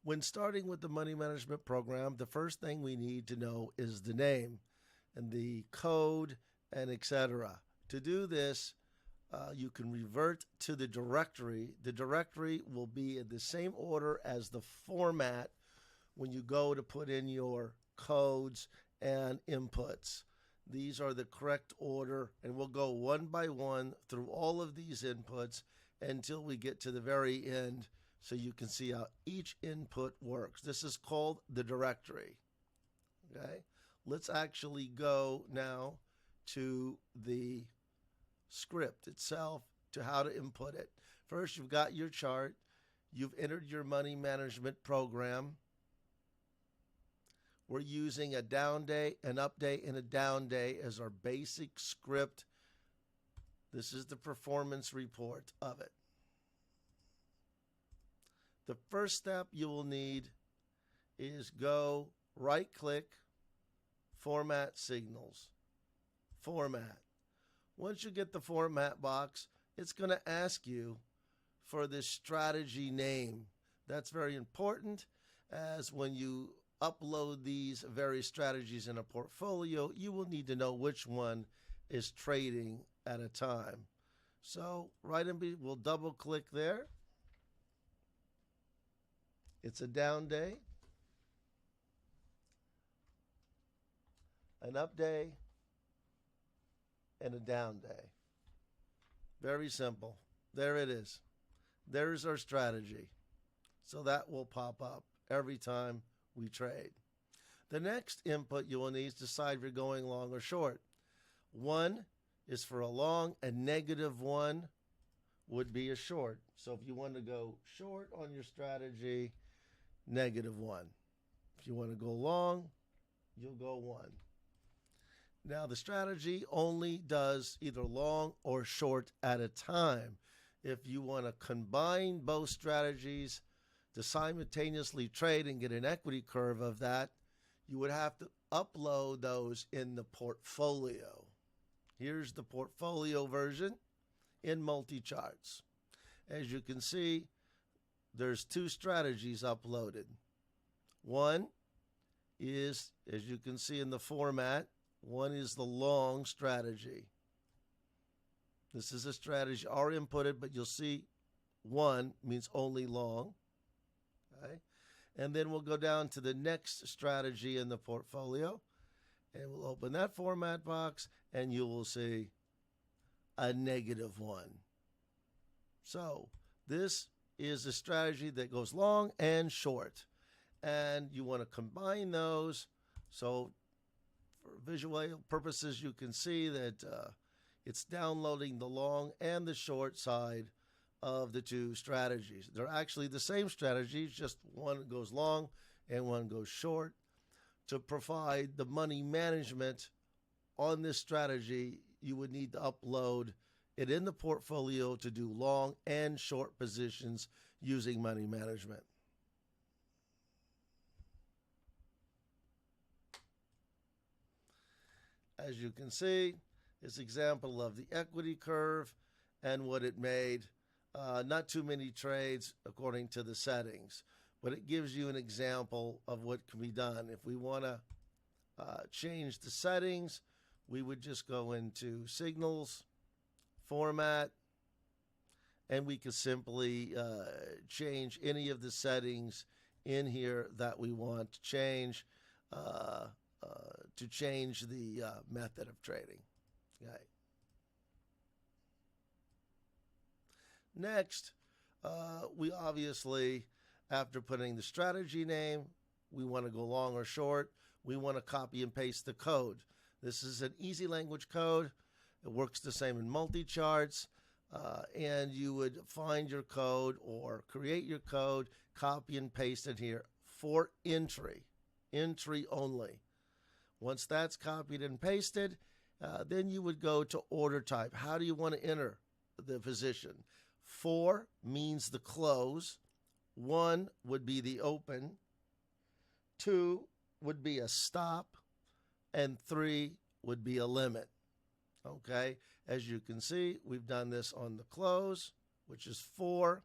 When starting with the money management program, the first thing we need to know is the name and the code and etc. To do this, you can revert to the directory. The directory will be in the same order as the format when you go to put in your codes and inputs. These are the correct order, and we'll go one by one through all of these inputs until we get to the very end so you can see how each input works. This is called the directory. Okay? Let's actually go now to the script itself to how to input it. First, you've got your chart. You've entered your money management program. We're using a down day, an up day, and a down day as our basic script. This is the performance report of it. The first step you will need is go right-click, Format Signals, Format. Once you get the format box, it's going to ask you for this strategy name. That's very important, as when you upload these various strategies in a portfolio, you will need to know which one is trading at a time. So we'll double click there. It's a down day, an up day, and a down day. Very simple. There it is. There's our strategy. So that will pop up every time we trade. The next input you will need is decide if you're going long or short. 1 is for a long, and -1 would be a short. So if you want to go short on your strategy, -1. If you want to go long, you'll go 1. Now, the strategy only does either long or short at a time. If you want to combine both strategies to simultaneously trade and get an equity curve of that, you would have to upload those in the portfolio. Here's the portfolio version in multi-charts. As you can see, there's 2 strategies uploaded. One is, as you can see in the format, one is the long strategy. This is a strategy already inputted, but you'll see 1 means only long. Okay? And then we'll go down to the next strategy in the portfolio, and we'll open that format box, and you will see a -1. So this is a strategy that goes long and short, and you want to combine those. So for visual purposes, you can see that it's downloading the long and the short side of the 2 strategies. They're actually the same strategies, just one goes long and one goes short. To provide the money management on this strategy, you would need to upload it in the portfolio to do long and short positions using money management. As you can see, this example of the equity curve and what it made. Not too many trades according to the settings, but it gives you an example of what can be done. If we want to change the settings, we would just go into Signals, Format, and we could simply change any of the settings in here that we want to change the method of trading. Okay. Next, we obviously, after putting the strategy name, we want to go long or short. We want to copy and paste the code. This is an easy language code. It works the same in multi-charts. And you would find your code or create your code, copy and paste it here for entry only. Once that's copied and pasted, then you would go to order type. How do you want to enter the position? 4 means the close. 1 would be the open. 2 would be a stop. And 3 would be a limit. Okay, as you can see, we've done this on the close, which is 4.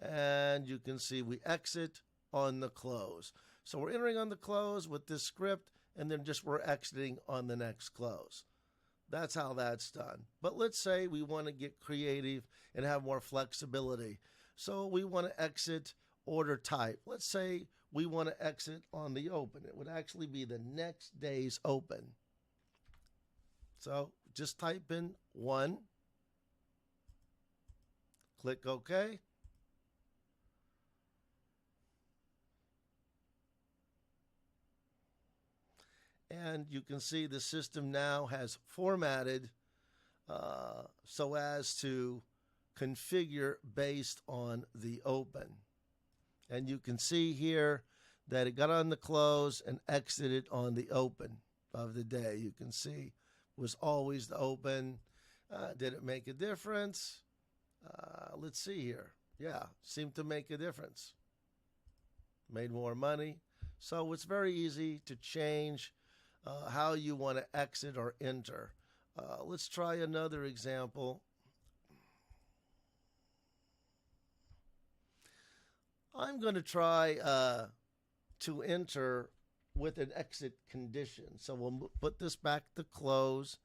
And you can see we exit on the close. So we're entering on the close with this script, and then just we're exiting on the next close. That's how that's done. But let's say we want to get creative and have more flexibility. So we want to exit order type. Let's say we want to exit on the open. It would actually be the next day's open. So just type in 1, click OK. And you can see the system now has formatted so as to configure based on the open. And you can see here that it got on the close and exited on the open of the day. You can see it was always the open. Did it make a difference? Let's see here. Yeah, seemed to make a difference. Made more money. So it's very easy to change how you want to exit or enter. Let's try another example. I'm going to try to enter with an exit condition. So we'll put this back to close.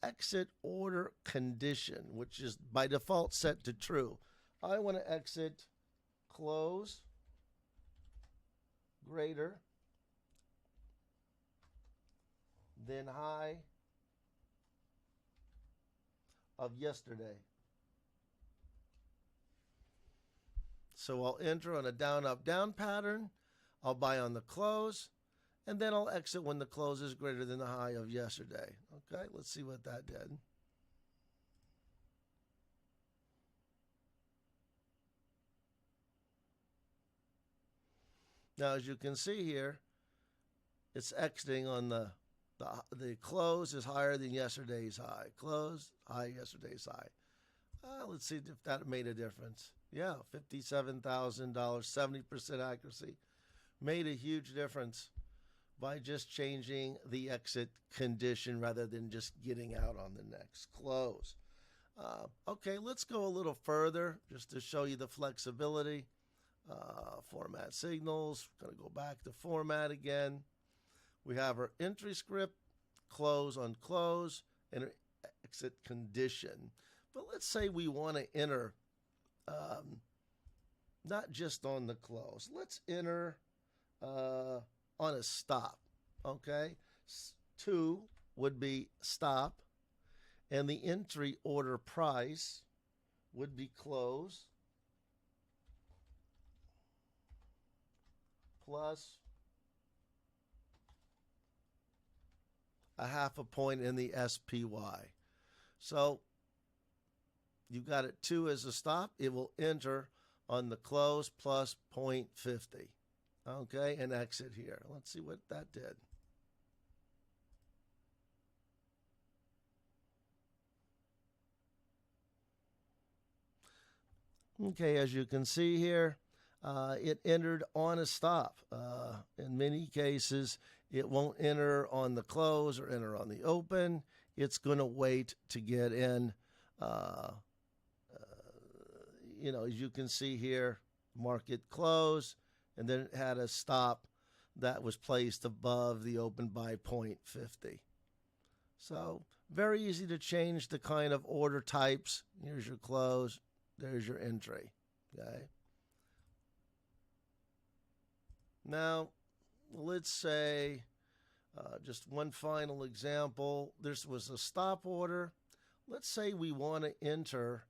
Exit order condition, which is by default set to true. I want to exit close greater than high of yesterday. So I'll enter on a down, up, down pattern. I'll buy on the close, and then I'll exit when the close is greater than the high of yesterday. Okay, let's see what that did. Now, as you can see here, it's exiting on the close is higher than yesterday's high. Close, high, yesterday's high. Let's see if that made a difference. Yeah, $57,000, 70% accuracy. Made a huge difference by just changing the exit condition rather than just getting out on the next close. Okay, let's go a little further just to show you the flexibility. Format signals. Going to go back to format again. We have our entry script, close on close, and exit condition. But let's say we want to enter not just on the close. Let's enter on a stop. Okay? 2 would be stop, and the entry order price would be close plus a half a point in the SPY. So you've got it 2 as a stop. It will enter on the close plus 0.50. Okay, and exit here. Let's see what that did. Okay, as you can see here, it entered on a stop. In many cases, it won't enter on the close or enter on the open. It's going to wait to get in. As you can see here, market close, and then it had a stop that was placed above the open by 0.50. So very easy to change the kind of order types. Here's your close. There's your entry. Okay. Now, let's say just one final example. This was a stop order. Let's say we want to enter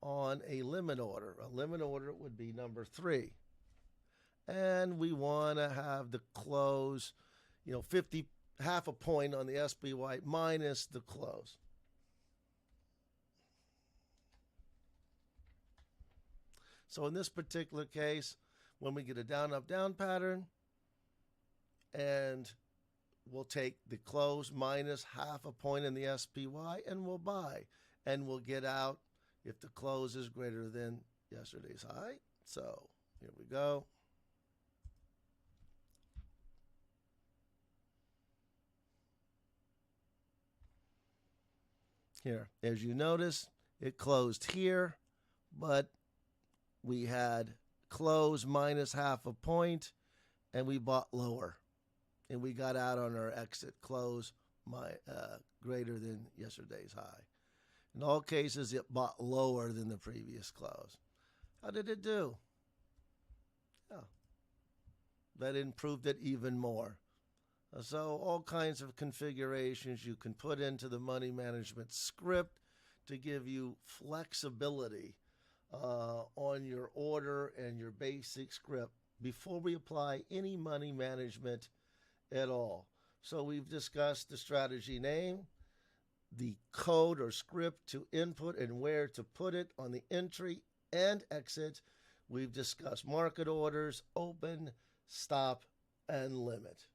on a limit order. A limit order would be number 3. And we want to have the close, half a point on the SPY minus the close. So in this particular case, when we get a down, up, down pattern, and we'll take the close minus half a point in the SPY, and we'll buy. And we'll get out if the close is greater than yesterday's high. So here we go. Here, as you notice, it closed here, but we had close minus half a point, and we bought lower. And we got out on our exit close greater than yesterday's high. In all cases, it bought lower than the previous close. How did it do? Yeah, that improved it even more. So all kinds of configurations you can put into the money management script to give you flexibility on your order and your basic script before we apply any money management at all. So we've discussed the strategy name, the code or script to input and where to put it on the entry and exit. We've discussed market orders, open, stop, and limit.